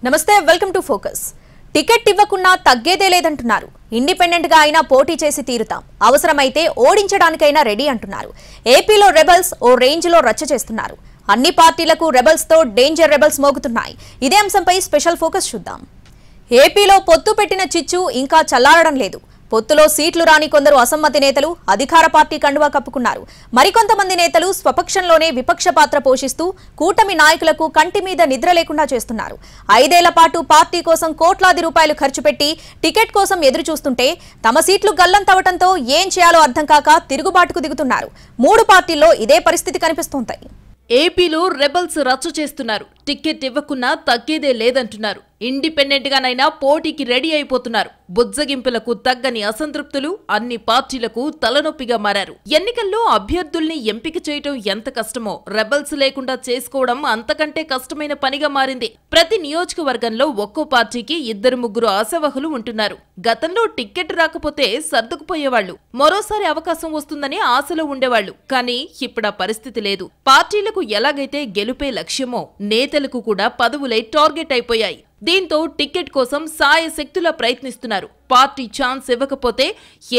నమస్తే welcome to focus. Ticket ఇవ్వకున్నా తగ్గేదే లేదంటున్నారు. ఇండిపెండెంట్ గా అయినా పోటీ చేసి తీరుతాం, అవసరమైతే ఓడించడానికైనా రెడీ అంటున్నారు. ఏపీలో రెబల్స్ ఓ రేంజ్ లో రచ్చ చేస్తున్నారు. అన్ని పార్టీలకు రెబల్స్ తో డేంజర్ రెబల్స్ మోగుతున్నాయి. ఇదే అంశంపై స్పెషల్ ఫోకస్ చూద్దాం. ఏపీలో పొత్తు పెట్టిన చిచ్చు ఇంకా చల్లారడం లేదు. పొత్తులో సీట్లు రాని కొందరు అసమ్మతి నేతలు అధికార పార్టీ కండువా కప్పుకున్నారు. మరికొంతమంది నేతలు స్వపక్షంలోనే విపక్ష పాత్ర పోషిస్తూ కూటమి నాయకులకు కంటి మీద నిద్ర లేకుండా చేస్తున్నారు. 5 ఏళ్ల పాటు పార్టీ కోసం కోట్లాది రూపాయలు ఖర్చు పెట్టి టికెట్ కోసం ఎదురు చూస్తుంటే తమ సీట్లు గల్లంతవటంతో ఏం చేయాలో అర్థం కాక తిరుగుబాటుకు దిగుతున్నారు. 3 పార్టీల్లో ఇదే పరిస్థితి కనిపిస్తోంది. ఏపీలో రెబల్స్ రచ్చ చేస్తున్నారు. టికెట్ ఇవ్వకున్నా తగ్గేదే లేదంటున్నారు. ఇండిపెండెంట్ గానైనా పోటీకి రెడీ అయిపోతున్నారు. బుజ్జగింపులకు తగ్గని అసంతృప్తులు అన్ని పార్టీలకు తలనొప్పిగా మారారు. ఎన్నికల్లో అభ్యర్థుల్ని ఎంపిక చేయటం ఎంత కష్టమో రెబల్స్ లేకుండా చేసుకోవడం అంతకంటే కష్టమైన పనిగా మారింది. ప్రతి నియోజకవర్గంలో ఒక్కో పార్టీకి 2-3 ఆశావహులు ఉంటున్నారు. గతంలో టికెట్ రాకపోతే సర్దుకుపోయేవాళ్లు, మరోసారి అవకాశం వస్తుందని ఆశలో ఉండేవాళ్లు. కానీ ఇప్పుడు ఆ పరిస్థితి లేదు. పార్టీలకు ఎలాగైతే గెలుపే లక్ష్యమో నేతలకు కూడా పదవులే టార్గెట్ అయిపోయాయి. దీంతో టికెట్ కోసం సాయశక్తులా ప్రయత్నిస్తున్నారు. పార్టీ ఛాన్స్ ఇవ్వకపోతే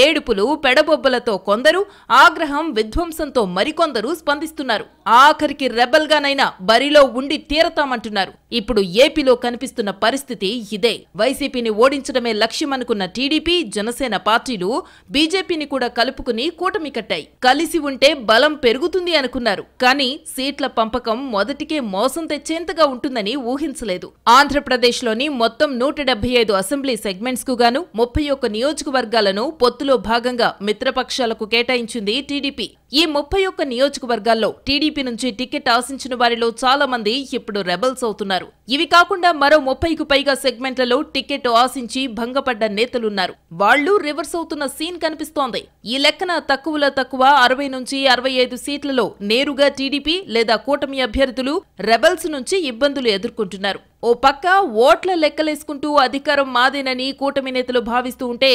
ఏడుపులు పెడబొబ్బలతో కొందరు, ఆగ్రహం విధ్వంసంతో మరికొందరు స్పందిస్తున్నారు. ఆఖరికి రెబల్ గానైనా బరిలో ఉండి తీరతామంటున్నారు. ఇప్పుడు ఏపీలో కనిపిస్తున్న పరిస్థితి ఇదే. వైసీపీని ఓడించడమే లక్ష్యమనుకున్న టీడీపీ, జనసేన పార్టీలు బీజేపీని కూడా కలుపుకుని కూటమి కట్టాయి. కలిసి ఉంటే బలం పెరుగుతుంది అనుకున్నారు. కానీ సీట్ల పంపకం మొదటికే మోసం తెచ్చేంతగా ఉంటుందని ఊహించలేదు. ఆంధ్రప్రదేశ్లోని మొత్తం 175 అసెంబ్లీ సెగ్మెంట్స్ కు గాను 31 నియోజకవర్గాలను పొత్తులో భాగంగా మిత్రపక్షాలకు కేటాయించింది టీడీపీ. ఈ 31 నియోజకవర్గాల్లో టీడీపీ నుంచి టికెట్ ఆశించిన వారిలో చాలా మంది ఇప్పుడు రెబల్స్ అవుతున్నారు. ఇవి కాకుండా మరో 30కు పైగా సెగ్మెంట్లలో టికెట్ ఆశించి భంగపడ్డ నేతలున్నారు. వాళ్లు రివర్స్ అవుతున్న సీన్ కనిపిస్తోంది. ఈ లెక్కన తక్కువలో తక్కువ 60 నుంచి 65 సీట్లలో నేరుగా టీడీపీ లేదా కూటమి అభ్యర్థులు రెబల్స్ నుంచి ఇబ్బందులు ఎదుర్కొంటున్నారు. ఓ పక్క ఓట్ల లెక్కలేసుకుంటూ అధికారం మాదేనని కూటమి నేతలు భావిస్తూ ఉంటే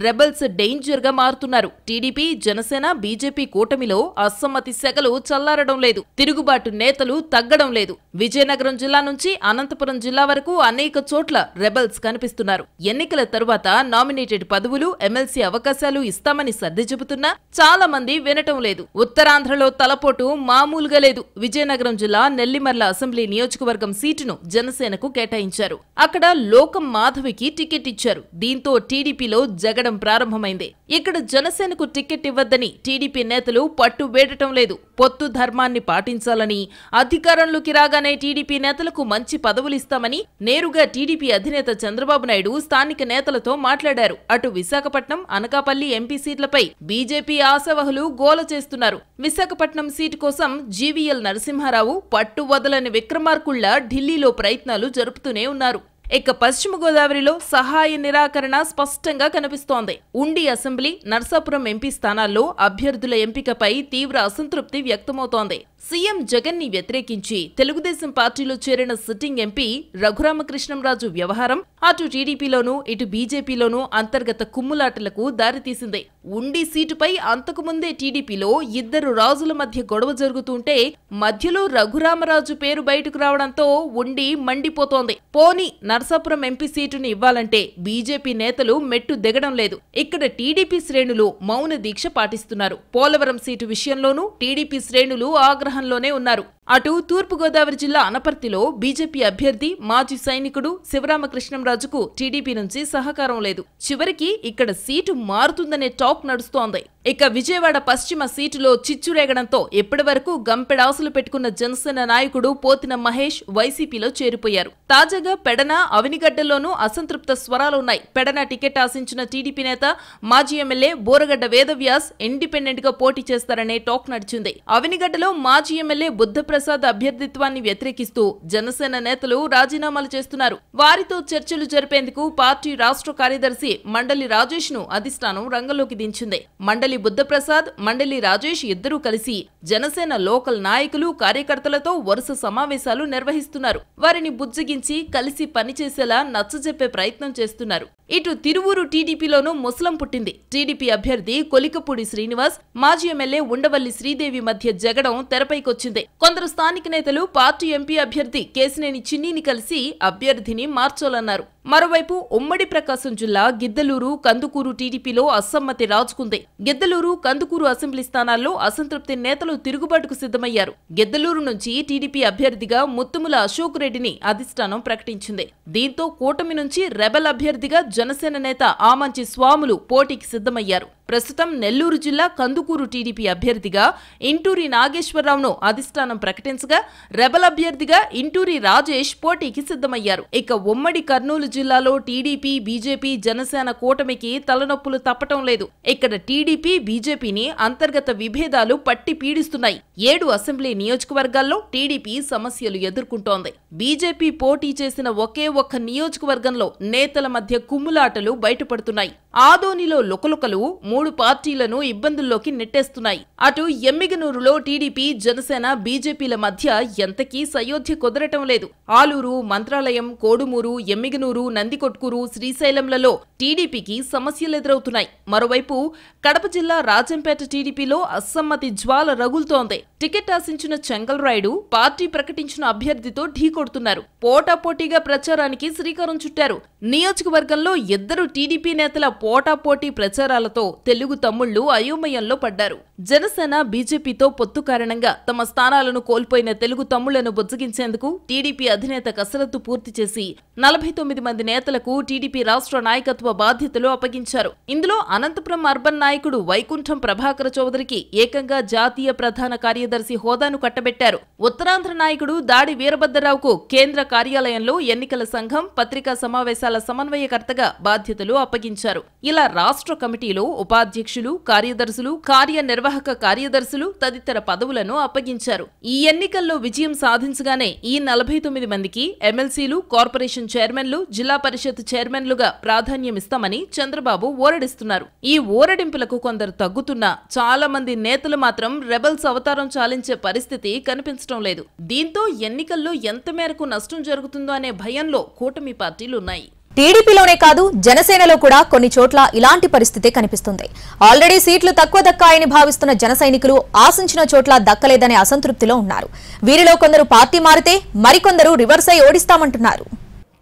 రెబల్స్ డేంజర్ గా మారుతున్నారు. టీడీపీ, జనసేన, బీజేపీ కూటమిలో అసమ్మతి సెగలు చల్లారడం లేదు. తిరుగుబాటు నేతలు తగ్గడం లేదు. విజయనగరం జిల్లా నుంచి అనంతపురం జిల్లా వరకు అనేక చోట్ల రెబల్స్ కనిపిస్తున్నారు. ఎన్నికల తరువాత నామినేటెడ్ పదవులు, ఎమ్మెల్సీ అవకాశాలు ఇస్తామని సర్ది చెబుతున్నా చాలా మంది వినటం లేదు. ఉత్తరాంధ్రలో తలపోటు మామూలుగా లేదు. విజయనగరం జిల్లా నెల్లిమర్ల అసెంబ్లీ నియోజకవర్గం సీటును జనసేన కేటాయించారు. అక్కడ లోకం మాధవికి టికెట్ ఇచ్చారు. దీంతో టీడీపీలో జగడం ప్రారంభమైంది. ఇక్కడ జనసేనకు టికెట్ ఇవ్వద్దని టీడీపీ నేతలు పట్టు వేడటం లేదు. పొత్తు ధర్మాన్ని పాటించాలని, అధికారంలోకి రాగానే టీడీపీ నేతలకు మంచి పదవులిస్తామని నేరుగా టీడీపీ అధినేత చంద్రబాబు నాయుడు స్థానిక నేతలతో మాట్లాడారు. అటు విశాఖపట్నం, అనకాపల్లి ఎంపీ సీట్లపై బీజేపీ ఆశావహులు గోల చేస్తున్నారు. విశాఖపట్నం సీటు కోసం జీవీఎల్ నరసింహారావు పట్టు వదలని విక్రమార్కుళ్ల ఢిల్లీలో ప్రయత్నాలు జరుపుతూనే ఉన్నారు. ఇక పశ్చిమ గోదావరిలో సహాయ నిరాకరణ స్పష్టంగా కనిపిస్తోంది. ఉండి అసెంబ్లీ, నర్సాపురం ఎంపీ స్థానాల్లో అభ్యర్థుల ఎంపికపై తీవ్ర అసంతృప్తి వ్యక్తమవుతోంది. సీఎం జగన్ ని వ్యతిరేకించి తెలుగుదేశం పార్టీలో చేరిన సిట్టింగ్ ఎంపీ రఘురామకృష్ణంరాజు వ్యవహారం అటు టీడీపీలోనూ ఇటు బీజేపీలోనూ అంతర్గత కుమ్ములాటలకు దారితీసింది. ఉండి సీటుపై అంతకుముందే టీడీపీలో 2 రాజుల మధ్య గొడవ జరుగుతుంటే మధ్యలో రఘురామరాజు పేరు బయటకు రావడంతో ఉండి మండిపోతోంది. పోనీ నర్సాపురం ఎంపీ సీటుని ఇవ్వాలంటే బీజేపీ నేతలు మెట్టు దిగడం లేదు. ఇక్కడ టీడీపీ శ్రేణులు మౌన దీక్ష పాటిస్తున్నారు. పోలవరం సీటు విషయంలోనూ టీడీపీ శ్రేణులు ఆగ్రహంలోనే ఉన్నారు. అటు తూర్పుగోదావరి జిల్లా అనపర్తిలో బీజేపీ అభ్యర్థి మాజీ సైనికుడు శివరామకృష్ణంరాజుకు టీడీపీ నుంచి సహకారం లేదు. చివరికి ఇక్కడ సీటు మారుతుందనే టాక్ నడుస్తోంది. ఇక విజయవాడ పశ్చిమ సీటులో చిచ్చురేగడంతో ఇప్పటి వరకు గంపెడాసులు పెట్టుకున్న జనసేన నాయకుడు పోతిన మహేష్ వైసీపీలో చేరిపోయారు. తాజాగా పెడన, అవినిగడ్డలోనూ అసంతృప్త స్వరాలున్నాయి. పెడన టికెట్ ఆశించిన టీడీపీ నేత మాజీ ఎమ్మెల్యే బోరగడ్డ వేదవ్యాస్ ఇండిపెండెంట్ గా పోటీ చేస్తారనే టాక్ నడిచింది. అవినిగడ్డలో మాజీ ఎమ్మెల్యే బుద్ధప్రసాద్ అభ్యర్థిత్వాన్ని వ్యతిరేకిస్తూ జనసేన నేతలు రాజీనామాలు చేస్తున్నారు. వారితో చర్చలు జరిపేందుకు పార్టీ రాష్ట్ర కార్యదర్శి మండలి రాజేష్ ను అధిష్టానం రంగంలోకి దించింది. మండలి బుద్ధప్రసాద్, మండలి రాజేష్ ఇద్దరూ కలిసి జనసేన లోకల్ నాయకులు, కార్యకర్తలతో వరుస సమావేశాలు నిర్వహిస్తున్నారు. వారిని బుజ్జగించి కలిసి పనిచేసేలా నచ్చజెప్పే ప్రయత్నం చేస్తున్నారు. ఇటు తిరువూరు టీడీపీలోనూ ముసలం పుట్టింది. టీడీపీ అభ్యర్థి కొలికపూడి శ్రీనివాస్, మాజీ ఎమ్మెల్యే ఉండవల్లి శ్రీదేవి మధ్య జగడం తెరపైకొచ్చింది. కొందరు స్థానిక నేతలు పార్టీ ఎంపీ అభ్యర్థి కేశినేని చిన్నిని కలిసి అభ్యర్థిని మార్చాలన్నారు. మరోవైపు ఉమ్మడి ప్రకాశం జిల్లా గిద్దలూరు, కందుకూరు టీడీపీలో అసమ్మతి రాజుకుంది. గిద్దలూరు, కందుకూరు అసెంబ్లీ స్థానాల్లో అసంతృప్తి నేతలు తిరుగుబాటుకు సిద్ధమయ్యారు. గిద్దలూరు నుంచి టీడీపీ అభ్యర్థిగా ముత్తుముల అశోక్ రెడ్డిని అధిష్టానం ప్రకటించింది. దీంతో కూటమి నుంచి రెబల్ అభ్యర్థిగా జనసేన నేత ఆమంచి స్వాములు పోటీకి సిద్ధమయ్యారు. ప్రస్తుతం నెల్లూరు జిల్లా కందుకూరు టీడీపీ అభ్యర్థిగా ఇంటూరి నాగేశ్వరరావును అధిష్టానం ప్రకటించగా, రెబల్ అభ్యర్థిగా ఇంటూరి రాజేష్ పోటీకి సిద్ధమయ్యారు. ఇక ఉమ్మడి కర్నూలు జిల్లాలో టీడీపీ, బీజేపీ, జనసేన కూటమికి తలనొప్పులు తప్పటం లేదు. ఇక్కడ టీడీపీ, బీజేపీని అంతర్గత విభేదాలు పట్టి పీడిస్తున్నాయి. 7 అసెంబ్లీ నియోజకవర్గాల్లో టీడీపీ సమస్యలు ఎదుర్కొంటోంది. బీజేపీ పోటీ చేసిన ఒకే ఒక్క నియోజకవర్గంలో నేతల మధ్య కుమ్ములాటలు బయటపడుతున్నాయి. ఆదోనిలో లుకలుకలు 3 పార్టీలను ఇబ్బందుల్లోకి నెట్టేస్తున్నాయి. అటు ఎమ్మిగనూరులో టీడీపీ, జనసేన, బీజేపీల మధ్య ఎంతకీ సయోధ్య కుదరటం లేదు. ఆలూరు, మంత్రాలయం, కోడుమూరు, ఎమ్మిగనూరు, నందికొట్కూరు, శ్రీశైలంలలో టీడీపీకి సమస్యలెదురవుతున్నాయి. మరోవైపు కడప జిల్లా రాజంపేట టీడీపీలో అసమ్మతి జ్వాల రగులుతోంది. టికెట్ ఆశించిన చెంగల్రాయుడు పార్టీ ప్రకటించిన అభ్యర్థితో ఢీకొడుతున్నారు. పోటాపోటీగా ప్రచారానికి శ్రీకారం చుట్టారు. నియోజకవర్గంలో 2 టీడీపీ నేతల పోటాపోటీ ప్రచారాలతో తెలుగు తమ్ముళ్లు అయోమయంలో పడ్డారు. జనసేన, బీజేపీతో పొత్తు కారణంగా తమ స్థానాలను కోల్పోయిన తెలుగు తమ్ముళ్లను బుజ్జగించేందుకు టీడీపీ అధినేత కసరత్తు పూర్తి చేసి 49 మంది నేతలకు టీడీపీ రాష్ట్ర నాయకత్వ బాధ్యతలు అప్పగించారు. ఇందులో అనంతపురం అర్బన్ నాయకుడు వైకుంఠం ప్రభాకర చౌదరికి ఏకంగా జాతీయ ప్రధాన కార్యదర్శి హోదాను కట్టబెట్టారు. ఉత్తరాంధ్ర నాయకుడు దాడి వీరభద్రరావుకు కేంద్ర కార్యాలయంలో ఎన్నికల సంఘం, పత్రికా సమావేశాల సమన్వయకర్తగా బాధ్యతలు అప్పగించారు. ఇలా రాష్ట్ర కమిటీలో ఉపాధ్యక్షులు, కార్యదర్శులు, కార్యనిర్వాహక కార్యదర్శులు తదితర పదవులను అప్పగించారు. ఈ ఎన్నికల్లో విజయం సాధించగానే ఈ 49 మందికి ఎమ్మెల్సీలు, కార్పొరేషన్ చైర్మన్లు, జిల్లా పరిషత్ చైర్మన్లుగా ప్రాధాన్యమిస్తామని చంద్రబాబు ఊరడిస్తున్నారు. ఈ ఊరడింపులకు కొందరు తగ్గుతున్నా చాలా మంది నేతలు మాత్రం రెబల్స్ అవతారం చాలించే పరిస్థితి కనిపించడం లేదు. దీంతో ఎన్నికల్లో ఎంత మేరకు నష్టం జరుగుతుందో అనే భయంలో కూటమి పార్టీలున్నాయి. టీడీపీలోనే కాదు, జనసేనలో కూడా కొన్ని చోట్ల ఇలాంటి పరిస్థితే కనిపిస్తుంది. ఆల్రెడీ సీట్లు తక్కువ దక్కాయని భావిస్తున్న జన సైనికులు ఆశించిన చోట్ల దక్కలేదనే అసంతృప్తిలో ఉన్నారు. వీరిలో కొందరు పార్టీ మారితే మరికొందరు రివర్స్ అయి ఓడిస్తామంటున్నారు.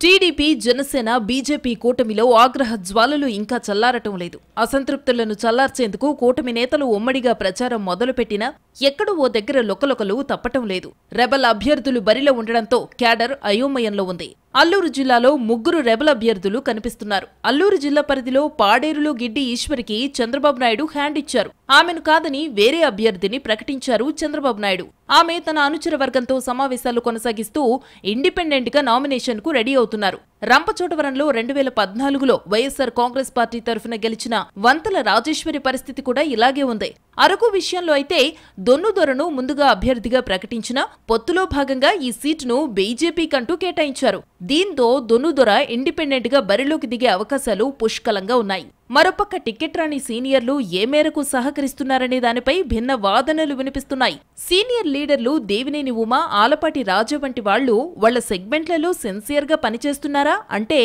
టీడీపీ, జనసేన, బీజేపీ కూటమిలో ఆగ్రహ జ్వాలలు ఇంకా చల్లారటం లేదు. అసంతృప్తులను చల్లార్చేందుకు కూటమి నేతలు ఉమ్మడిగా ప్రచారం మొదలుపెట్టినా ఎక్కడో ఓ దగ్గర లొకలొకలు తప్పటం లేదు. రెబల్ అభ్యర్థులు బరిలో ఉండడంతో క్యాడర్ అయోమయంలో ఉంది. అల్లూరు జిల్లాలో 3 రెబల్ అభ్యర్థులు కనిపిస్తున్నారు. అల్లూరు జిల్లా పరిధిలో పాడేరులో గిడ్డి ఈశ్వరికి చంద్రబాబు నాయుడు హ్యాండ్ ఇచ్చారు. ఆమెను కాదని వేరే అభ్యర్థిని ప్రకటించారు చంద్రబాబు నాయుడు. ఆమె తన అనుచర వర్గంతో సమావేశాలు కొనసాగిస్తూ ఇండిపెండెంట్ గా నామినేషన్ కు రెడీ అవుతున్నారు. రంపచోడవరంలో 2014లో వైఎస్సార్ కాంగ్రెస్ పార్టీ తరఫున గెలిచిన వంతల రాజేశ్వరి పరిస్థితి కూడా ఇలాగే ఉంది. అరకు విషయంలో అయితే దొన్నుదొరను ముందుగా అభ్యర్థిగా ప్రకటించిన పొత్తులో భాగంగా ఈ సీటును బీజేపీకంటూ కేటాయించారు. దీంతో దొన్నుదొర ఇండిపెండెంట్ గా బరిలోకి దిగే అవకాశాలు పుష్కలంగా ఉన్నాయి. మరోపక్క టికెట్ రాని సీనియర్లు ఏ మేరకు సహకరిస్తున్నారనే దానిపై భిన్న వాదనలు వినిపిస్తున్నాయి. సీనియర్ లీడర్లు దేవినేని ఉమా, ఆలపాటి రాజు వంటి వాళ్లు వాళ్ల సెగ్మెంట్లలో సిన్సియర్ గా పనిచేస్తున్నారా అంటే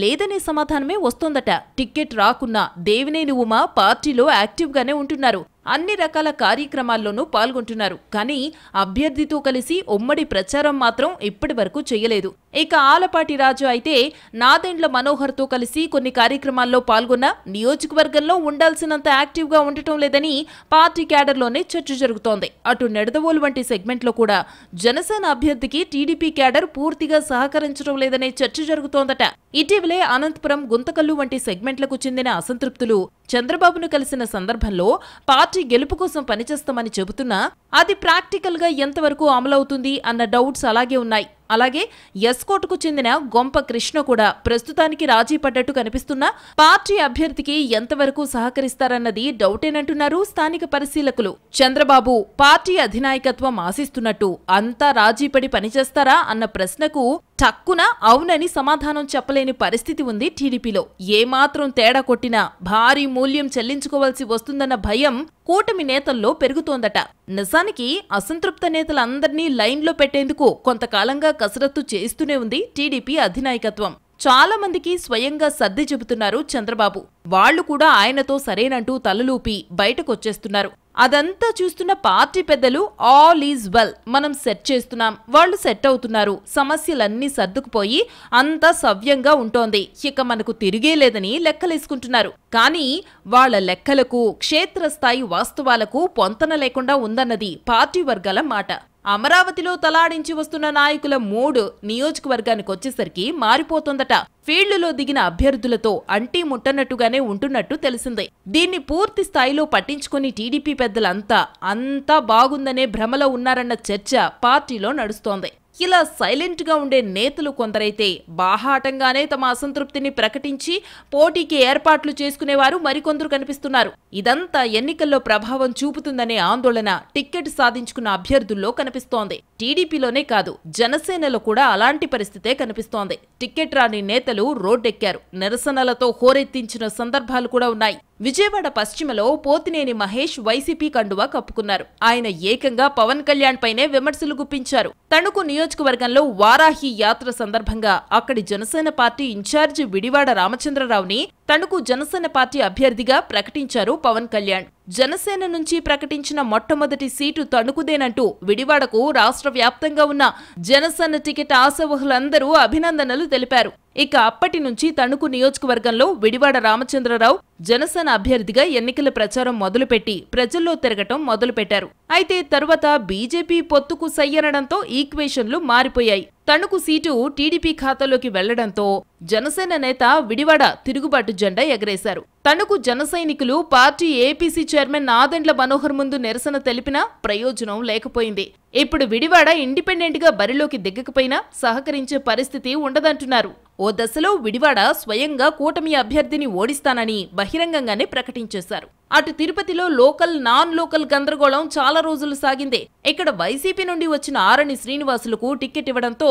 లేదనే సమాధానమే వస్తోందట. టికెట్ రాకున్నా దేవినేని ఉమా పార్టీలో యాక్టివ్ గానే ఉంటున్నారు. అన్ని రకాల కార్యక్రమాల్లోనూ పాల్గొంటున్నారు. కానీ అభ్యర్థితో కలిసి ఉమ్మడి ప్రచారం మాత్రం ఇప్పటి వరకు చేయలేదు. ఇక ఆలపాటి రాజు అయితే నాదెండ్ల మనోహర్తో కలిసి కొన్ని కార్యక్రమాల్లో పాల్గొన్న నియోజకవర్గంలో ఉండాల్సినంత యాక్టివ్ గా ఉండటం లేదని పార్టీ క్యాడర్లోనే చర్చ జరుగుతోంది. అటు నెడదవోలు వంటి సెగ్మెంట్లో కూడా జనసేన అభ్యర్థికి టీడీపీ క్యాడర్ పూర్తిగా సహకరించడం లేదనే చర్చ జరుగుతోందట. ఇటీవలే అనంతపురం, గుంతకల్లు వంటి సెగ్మెంట్లకు చెందిన అసంతృప్తులు చంద్రబాబును కలిసిన సందర్భంలో పార్టీ గెలుపు కోసం పనిచేస్తామని చెబుతున్నా అది ప్రాక్టికల్ గా ఎంతవరకు అమలవుతుంది అన్న డౌట్స్ అలాగే ఉన్నాయి. అలాగే ఎస్కోట్కు చెందిన గొంప కృష్ణ కూడా ప్రస్తుతానికి రాజీ పడ్డట్టు కనిపిస్తున్నా పార్టీ అభ్యర్థికి ఎంతవరకు సహకరిస్తారన్నది డౌటేనంటున్నారు స్థానిక పరిశీలకులు. చంద్రబాబు పార్టీ అధినాయకత్వం ఆశిస్తున్నట్టు అంతా రాజీపడి పనిచేస్తారా అన్న ప్రశ్నకు టక్కున అవునని సమాధానం చెప్పలేని పరిస్థితి ఉంది టీడీపీలో. ఏమాత్రం తేడా కొట్టినా భారీ మూల్యం చెల్లించుకోవాల్సి వస్తుందన్న భయం కూటమి నేతల్లో పెరుగుతోందట. నిజానికి అసంతృప్త నేతలందర్నీ లైన్లో పెట్టేందుకు కొంతకాలంగా కసరత్తు చేస్తూనే ఉంది టీడీపీ అధినాయకత్వం. చాలా మందికి స్వయంగా సర్ది చెబుతున్నారు చంద్రబాబు. వాళ్లు కూడా ఆయనతో సరేనంటూ తలలూపి బయటకొచ్చేస్తున్నారు. అదంతా చూస్తున్న పార్టీ పెద్దలు ఆల్ ఈజ్ వెల్, మనం సెట్ చేస్తున్నాం, వాళ్ళు సెట్ అవుతున్నారు, సమస్యలన్నీ సర్దుకుపోయి అంతా సవ్యంగా ఉంటోంది, ఇక మనకు తిరిగే లేదని లెక్కలేసుకుంటున్నారు. కానీ వాళ్ల లెక్కలకు క్షేత్రస్థాయి వాస్తవాలకు పొంతన లేకుండా ఉందన్నది పార్టీ వర్గాల మాట. అమరావతిలో తలాడించి వస్తున్న నాయకుల మూడు నియోజకవర్గానికొచ్చేసరికి మారిపోతోందట. ఫీల్డులో దిగిన అభ్యర్థులతో అంటీ ముట్టనట్టుగానే ఉంటున్నట్టు తెలిసిందే. దీన్ని పూర్తి స్థాయిలో పట్టించుకుని టీడీపీ పెద్దలంతా బాగుందనే భ్రమలో ఉన్నారన్న చర్చ పార్టీలో నడుస్తోంది. ఇలా సైలెంట్ గా ఉండే నేతలు కొందరైతే బాహాటంగానే తమ అసంతృప్తిని ప్రకటించి పోటీకి ఏర్పాట్లు చేసుకునేవారు మరికొందరు కనిపిస్తున్నారు. ఇదంతా ఎన్నికల్లో ప్రభావం చూపుతుందనే ఆందోళన టిక్కెట్ సాధించుకున్న అభ్యర్థుల్లో కనిపిస్తోంది. టీడీపీలోనే కాదు, జనసేనలో కూడా అలాంటి పరిస్థితే కనిపిస్తోంది. టిక్కెట్ రాని నేతలు రోడ్డెక్కారు. నిరసనలతో హోరెత్తించిన సందర్భాలు కూడా ఉన్నాయి. విజయవాడ పశ్చిమలో పోతినేని మహేష్ వైసీపీ కండువా కప్పుకున్నారు. ఆయన ఏకంగా పవన్ కళ్యాణ్ పైనే విమర్శలు గుప్పించారు. తణుకు నియోజకవర్గంలో వారాహి యాత్ర సందర్భంగా అక్కడి జనసేన పార్టీ ఇన్ఛార్జి విడివాడ రామచంద్రరావుని తణుకు జనసేన పార్టీ అభ్యర్థిగా ప్రకటించారు పవన్ కళ్యాణ్. జనసేన నుంచి ప్రకటించిన మొట్టమొదటి సీటు తణుకుదేనంటూ విడివాడకు రాష్ట్ర వ్యాప్తంగా ఉన్న జనసేన టికెట్ ఆశావహులందరూ అభినందనలు తెలిపారు. ఇక అప్పటి నుంచి తణుకు నియోజకవర్గంలో విడివాడ రామచంద్రరావు జనసేన అభ్యర్థిగా ఎన్నికల ప్రచారం మొదలుపెట్టి ప్రజల్లో తిరగటం మొదలుపెట్టారు. అయితే తరువాత బీజేపీ పొత్తుకు సయ్యనడంతో ఈక్వేషన్లు మారిపోయాయి. తణుకు సీటు టీడీపీ ఖాతాలోకి వెళ్లడంతో జనసేన నేత విడివాడ తిరుగుబాటు జెండా ఎగరేశారు. తణుకు జనసైనికులు party APC chairman Nadendla Manohar ముందు నిరసన తెలిపినా ప్రయోజనం లేకపోయింది. ఇప్పుడు విడివాడ ఇండిపెండెంట్ గా బరిలోకి దిగకపోయినా సహకరించే పరిస్థితి ఉండదంటున్నారు. ఓ దశలో విడివాడ స్వయంగా కూటమి అభ్యర్థిని ఓడిస్తానని బహిరంగంగానే ప్రకటించేశారు. అటు తిరుపతిలో లోకల్ నాన్ లోకల్ గందరగోళం చాలా రోజులు సాగిందే. ఇక్కడ వైసీపీ నుండి వచ్చిన ఆరణి శ్రీనివాసులకు టికెట్ ఇవ్వడంతో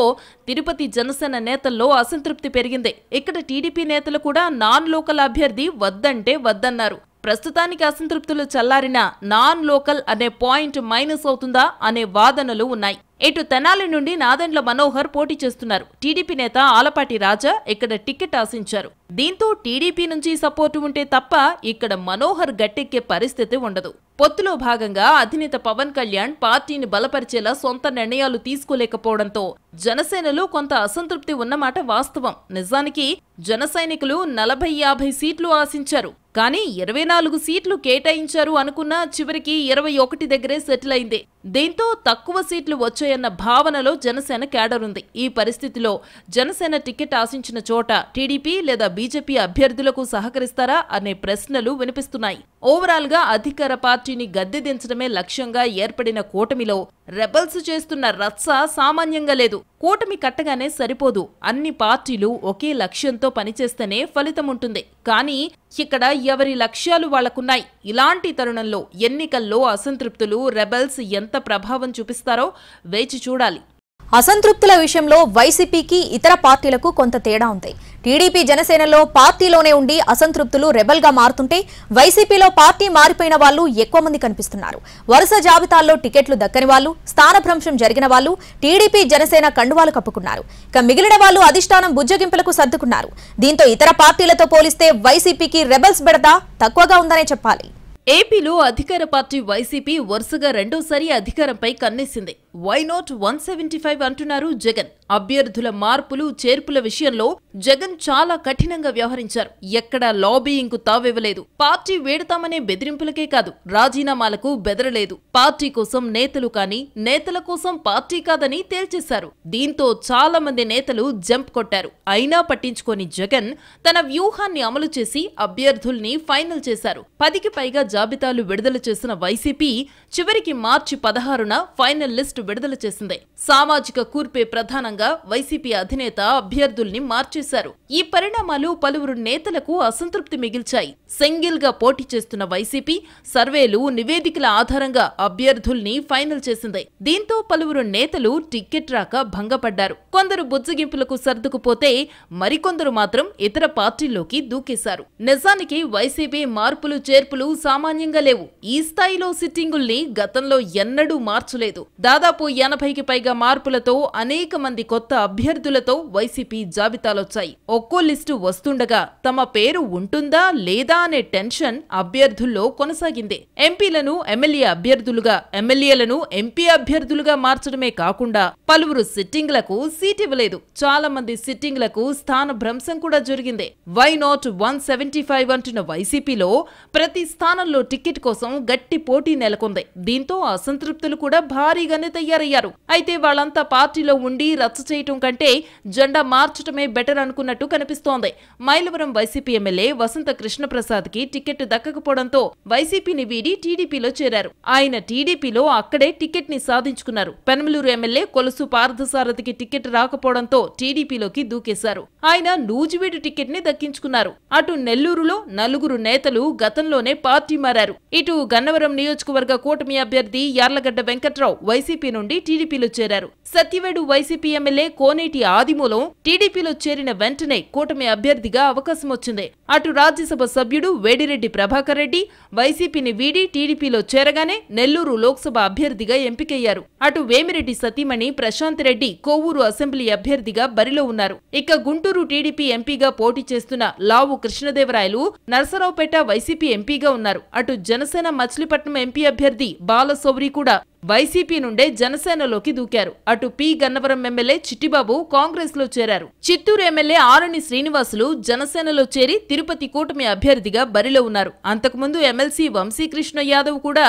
తిరుపతి జనసేన నేతల్లో అసంతృప్తి పెరిగింది. ఇక్కడ టీడీపీ నేతలు కూడా నాన్ లోకల్ అభ్యర్థి వద్దంటే వద్దన్నారు. ప్రస్తుతానికి అసంతృప్తులు చల్లారినా నాన్ లోకల్ అనే పాయింట్ మైనస్ అవుతుందా అనే వాదనలు ఉన్నాయి. ఇటు తెనాలి నుండి నాదెండ్ల మనోహర్ పోటీ చేస్తున్నారు. టీడీపీ నేత ఆలపాటి రాజా ఇక్కడ టికెట్ ఆశించారు. దీంతో టీడీపీ నుంచి సపోర్టు ఉంటే తప్ప ఇక్కడ మనోహర్ గట్టెక్కే పరిస్థితి ఉండదు. పొత్తులో భాగంగా అధినేత పవన్ కళ్యాణ్ పార్టీని బలపరిచేలా సొంత నిర్ణయాలు తీసుకోలేకపోవడంతో జనసేనలో కొంత అసంతృప్తి ఉన్నమాట వాస్తవం. నిజానికి జనసైనికులు 40-50 సీట్లు ఆశించారు. కానీ 24 సీట్లు కేటాయించారు అనుకున్నా చివరికి 21 దగ్గరే సెటిల్ అయింది. దీంతో తక్కువ సీట్లు వచ్చాయన్న భావనలో జనసేన కేడరుంది. ఈ పరిస్థితిలో జనసేన టికెట్ ఆశించిన చోట టీడీపీ లేదా బీజేపీ అభ్యర్థులకు సహకరిస్తారా అనే ప్రశ్నలు వినిపిస్తున్నాయి. ఓవరాల్ గా అధికార పార్టీని గద్దెదించడమే లక్ష్యంగా ఏర్పడిన కూటమిలో రెబల్స్ చేస్తున్న రచ్చ సామాన్యంగా లేదు. కూటమి కట్టగానే సరిపోదు. అన్ని పార్టీలు ఒకే లక్ష్యంతో పనిచేస్తేనే ఫలితం ఉంటుంది. కానీ ఇక్కడ ఎవరి లక్ష్యాలు వాళ్లకున్నాయి. ఇలాంటి తరుణంలో ఎన్నికల్లో అసంతృప్తులు రెబెల్స్ ఎంత ప్రభావం చూపిస్తారో వేచి చూడాలి. అసంతృప్తుల విషయంలో వైసీపీకి ఇతర పార్టీలకు కొంత తేడా ఉంది. టీడీపీ జనసేనలో పార్టీలోనే ఉండి అసంతృప్తులు రెబెల్ గా మారుతుంటే వైసీపీలో పార్టీ మారిపోయిన వాళ్లు ఎక్కువ మంది కనిపిస్తున్నారు. వరుస జాబితాల్లో టికెట్లు దక్కని వాళ్లు, స్థానభ్రంశం జరిగిన వాళ్లు టీడీపీ జనసేన కండువాలు కప్పుకున్నారు. ఇక మిగిలిన వాళ్లు అధిష్టానం బుజ్జగింపులకు సర్దుకున్నారు. దీంతో ఇతర పార్టీలతో పోలిస్తే వైసీపీకి రెబెల్స్ బెడద తక్కువగా ఉందనే చెప్పాలి. ఏపీలో అధికార పార్టీ వైసీపీ వరుసగా రెండోసారి అధికారంపై కన్నేసింది. వై నాట్ 175 అంటున్నారు జగన్. అభ్యర్థుల మార్పులు చేర్పుల విషయంలో జగన్ చాలా కఠినంగా వ్యవహరించారు. ఎక్కడా లాబీయింగ్ కు తావివ్వలేదు. పార్టీ వేడతామనే బెదిరింపులకే కాదు, రాజీనామాలకు బెదరలేదు. పార్టీ కోసం నేతలు కాని నేతల కోసం పార్టీ కాదని తేల్చేశారు. దీంతో చాలా మంది నేతలు జంప్ కొట్టారు. అయినా పట్టించుకోని జగన్ తన వ్యూహాన్ని అమలు చేసి అభ్యర్థుల్ని ఫైనల్ చేశారు. 10కి పైగా జాబితాలు విడుదల చేసిన వైసీపీ చివరికి మార్చి 16న ఫైనల్ లిస్టు విడుదల చేసింది. సామాజిక కూర్పే ప్రధానంగా వైసీపీ అధినేత అభ్యర్థుల్ని మార్చేశారు. ఈ పరిణామాలు పలువురు నేతలకు అసంతృప్తి మిగిల్చాయి. సింగిల్ గా పోటీ చేస్తున్న వైసీపీ సర్వేలు, నివేదికల ఆధారంగా అభ్యర్థుల్ని ఫైనల్ చేసింది. దీంతో పలువురు నేతలు టికెట్ రాక భంగపడ్డారు. కొందరు బుజ్జగింపులకు సర్దుకుపోతే మరికొందరు మాత్రం ఇతర పార్టీల్లోకి దూకేశారు. నిజానికి వైసీపీ మార్పులు చేర్పులు సామాన్యంగా లేవు. ఈ స్థాయిలో సిట్టింగుల్ని గతంలో ఎన్నడూ మార్చలేదు. దాదాపు దాదాపు 80కి పైగా మార్పులతో అనేక మంది కొత్త అభ్యర్థులతో వైసీపీ జాబితాలొచ్చాయి. ఒక్కో లిస్టు వస్తుండగా తమ పేరు ఉంటుందా లేదా అనే టెన్షన్ అభ్యర్థుల్లో కొనసాగింది. ఎంపీలను ఎమ్మెల్యే అభ్యర్థులుగా, ఎమ్మెల్యేలను ఎంపీ అభ్యర్థులుగా మార్చడమే కాకుండా పలువురు సిట్టింగ్లకు సీట్ ఇవ్వలేదు. చాలా మంది సిట్టింగ్లకు స్థాన భ్రంశం కూడా జరిగింది. వై నాట్ 175 అంటున్న వైసీపీలో ప్రతి స్థానంలో టికెట్ కోసం గట్టి పోటీ నెలకొంది. దీంతో అసంతృప్తులు కూడా భారీగానే తయారయ్యారు. అయితే వాళ్ళంతా పార్టీలో ఉండి రచ్చ చేయటం కంటే జెండా మార్చటమే బెటర్ అనుకున్నట్టు కనిపిస్తోంది. మైలవరం వైసీపీ ఎమ్మెల్యే వసంత కృష్ణప్రసాద్ కి టికెట్ దక్కకపోవడంతో వైసీపీని వీడి టీడీపీలో చేరారు. ఆయన టీడీపీలో అక్కడే టికెట్ ని సాధించుకున్నారు. పెనమలూరు ఎమ్మెల్యే కొలుసు పార్థసారథికి టికెట్ రాకపోవడంతో టీడీపీలోకి దూకేశారు. ఆయన నూజివీడు టికెట్ ని దక్కించుకున్నారు. అటు నెల్లూరులో నలుగురు నేతలు గతంలోనే పార్టీ మారారు. ఇటు గన్నవరం నియోజకవర్గ కూటమి అభ్యర్థి యార్లగడ్డ వెంకట్రావు వైసీపీ నుండి టీడీపీలో చేరారు. సత్యవేడు వైసీపీ ఎమ్మెల్యే కోనేటి ఆదిమూలం టీడీపీలో చేరిన వెంటనే కూటమి అభ్యర్థిగా అవకాశం వచ్చింది. అటు రాజ్యసభ సభ్యుడు వేడిరెడ్డి ప్రభాకర్ రెడ్డి వైసీపీని వీడి టీడీపీలో చేరగానే నెల్లూరు లోక్సభ అభ్యర్థిగా ఎంపికయ్యారు. అటు వేమిరెడ్డి సతీమణి ప్రశాంత్ రెడ్డి కోవూరు అసెంబ్లీ అభ్యర్థిగా బరిలో ఉన్నారు. ఇక గుంటూరు టీడీపీ ఎంపీగా పోటీ చేస్తున్న లావు కృష్ణదేవరాయలు నరసరావుపేట వైసీపీ ఎంపీగా ఉన్నారు. అటు జనసేన మచిలీపట్నం ఎంపీ అభ్యర్థి బాలశౌరి కూడా వైసీపీ నుండే జనసేనలోకి దూకారు. అటు పి గన్నవరం ఎమ్మెల్యే చిట్టిబాబు కాంగ్రెస్ లో చేరారు. చిత్తూరు ఎమ్మెల్యే ఆరణి శ్రీనివాసులు జనసేనలో చేరి తిరుపతి కూటమి అభ్యర్థిగా బరిలో ఉన్నారు. అంతకుముందు ఎమ్మెల్సీ వంశీకృష్ణ యాదవ్ కూడా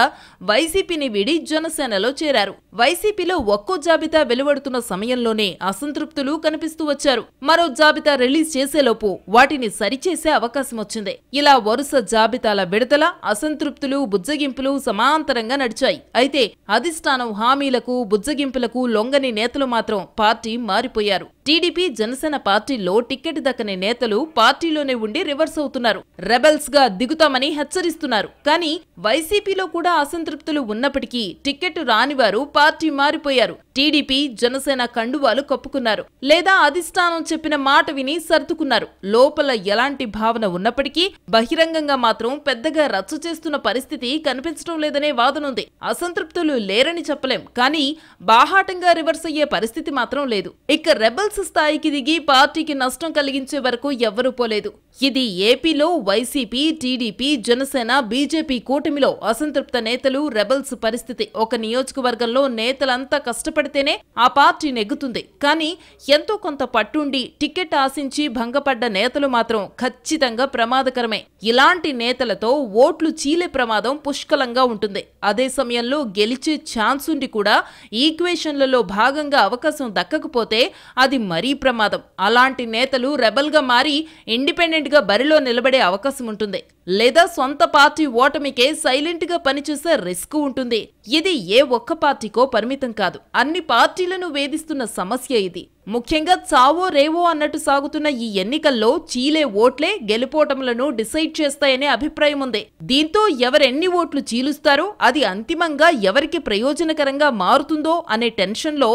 వైసీపీని వీడి జనసేనలో చేరారు. వైసీపీలో ఒక్కో జాబితా వెలువడుతున్న సమయంలోనే అసంతృప్తులు కనిపిస్తూ వచ్చారు. మరో జాబితా రిలీజ్ చేసేలోపు వాటిని సరిచేసే అవకాశం వచ్చింది. ఇలా వరుస జాబితాల విడుదల, అసంతృప్తులు, బుజ్జగింపులు సమాంతరంగా నడిచాయి. అయితే అధిష్టానం హామీలకు, బుజ్జగింపులకు లొంగని నేతలు మాత్రం పార్టీ మారిపోయారు. టీడీపీ, జనసేన పార్టీల్లో టికెట్ దక్కని నేతలు పార్టీలోనే ఉండి రివర్స్ అవుతున్నారు. రెబెల్స్ గా దిగుతామని హెచ్చరిస్తున్నారు. కానీ వైసీపీలో కూడా అసంతృప్తులు ఉన్నప్పటికీ టికెట్ రానివారు పార్టీ మారిపోయారు. టీడీపీ, జనసేన కండువాలు కప్పుకున్నారు. లేదా అధిష్టానం చెప్పిన మాట విని సర్దుకున్నారు. లోపల ఎలాంటి భావన ఉన్నప్పటికీ బహిరంగంగా మాత్రం పెద్దగా రచ్చ చేస్తున్న పరిస్థితి కనిపించడం లేదనే వాదనుంది. అసంతృప్తులు లేరని చెప్పలేం, కానీ బాహాటంగా రివర్స్ అయ్యే పరిస్థితి మాత్రం లేదు. ఇక రెబెల్స్ స్థాయికి దిగి పార్టీకి నష్టం కలిగించే వరకు ఎవ్వరూ పోలేదు. ఇది ఏపీలో వైసీపీ, టీడీపీ, జనసేన, బీజేపీ కూటమిలో అసంతృప్త నేతలు, రెబెల్స్ పరిస్థితి. ఒక నియోజకవర్గంలో నేతలంతా కష్టపడితేనే ఆ పార్టీ నెగ్గుతుంది. కానీ ఎంతో కొంత పట్టుండి టికెట్ ఆశించి భంగపడ్డ నేతలు మాత్రం ఖచ్చితంగా ప్రమాదకరమే. ఇలాంటి నేతలతో ఓట్లు చీలే ప్రమాదం పుష్కలంగా ఉంటుంది. అదే సమయంలో గెలిచే ఛాన్స్ ఉండి కూడా ఈక్వేషన్లలో భాగంగా అవకాశం దక్కకపోతే అది మరీ ప్రమాదం. అలాంటి నేతలు రెబల్ గా మారి ఇండిపెండెంట్ గా బరిలో నిలబడే అవకాశం ఉంటుంది. లేదా సొంత పార్టీ ఓటమికే సైలెంట్ గా పనిచేసే రిస్క్ ఉంటుంది. ఇది ఏ ఒక్క పార్టీకో పరిమితం కాదు, అన్ని పార్టీలను వేధిస్తున్న సమస్య ఇది. ముఖ్యంగా చావో రేవో అన్నట్టు సాగుతున్న ఈ ఎన్నికల్లో చీలే ఓట్లే గెలుపోటములను డిసైడ్ చేస్తాయనే అభిప్రాయం ఉంది. దీంతో ఎవరెన్ని ఓట్లు చీలుస్తారో అది అంతిమంగా ఎవరికి ప్రయోజనకరంగా మారుతుందో అనే టెన్షన్లో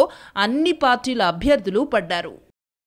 అన్ని పార్టీల అభ్యర్థులు పడ్డారు.